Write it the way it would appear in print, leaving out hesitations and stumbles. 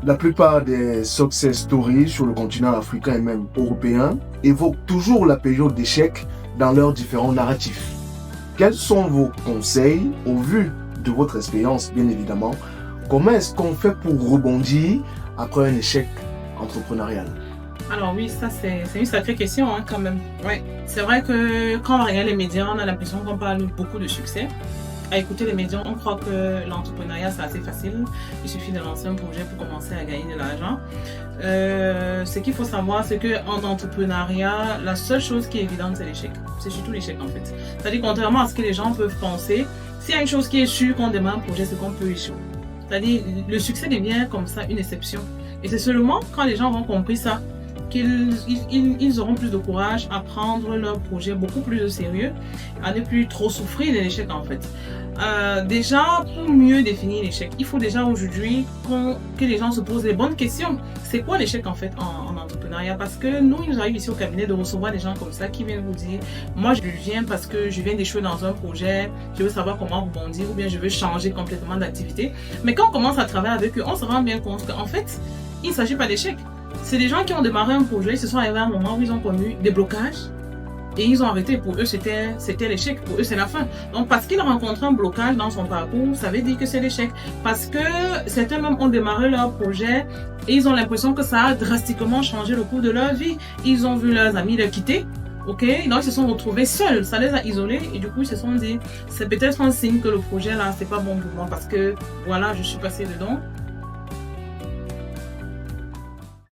La plupart des success stories sur le continent africain et même européen évoquent toujours la période d'échec dans leurs différents narratifs. Quels sont vos conseils au vu de votre expérience, bien évidemment? Comment est-ce qu'on fait pour rebondir après un échec entrepreneurial? Alors oui, ça c'est une sacrée question quand même. Ouais. C'est vrai que quand on regarde les médias, on a l'impression qu'on parle beaucoup de succès. À écouter les médias, on croit que l'entrepreneuriat c'est assez facile. Il suffit de lancer un projet pour commencer à gagner de l'argent. Ce qu'il faut savoir, c'est qu'en entrepreneuriat, la seule chose qui est évidente, c'est l'échec. C'est surtout l'échec en fait. C'est-à-dire, contrairement à ce que les gens peuvent penser, s'il y a une chose qui est sûre quand on démarre un projet, c'est qu'on peut échouer. C'est-à-dire, le succès devient comme ça une exception. Et c'est seulement quand les gens auront compris ça qu'ils auront plus de courage à prendre leur projet beaucoup plus au sérieux, à ne plus trop souffrir de l'échec en fait. Déjà, pour mieux définir l'échec, il faut déjà aujourd'hui que les gens se posent les bonnes questions. C'est quoi l'échec en fait en entrepreneuriat? Parce que nous, il nous arrive ici au cabinet de recevoir des gens comme ça qui viennent vous dire « Moi, je viens parce que je viens d'échouer dans un projet, je veux savoir comment rebondir ou bien je veux changer complètement d'activité. » Mais quand on commence à travailler avec eux, on se rend bien compte qu'en fait, il ne s'agit pas d'échec. C'est des gens qui ont démarré un projet, ils se sont arrivés à un moment où ils ont connu des blocages et ils ont arrêté. Pour eux, c'était l'échec. Pour eux, c'est la fin. Donc, parce qu'ils ont rencontré un blocage dans son parcours, ça veut dire que c'est l'échec. Parce que certains même ont démarré leur projet et ils ont l'impression que ça a drastiquement changé le cours de leur vie. Ils ont vu leurs amis les quitter. Ok, donc ils se sont retrouvés seuls, ça les a isolés et du coup ils se sont dit c'est peut-être un signe que le projet là c'est pas bon pour moi parce que voilà je suis passée dedans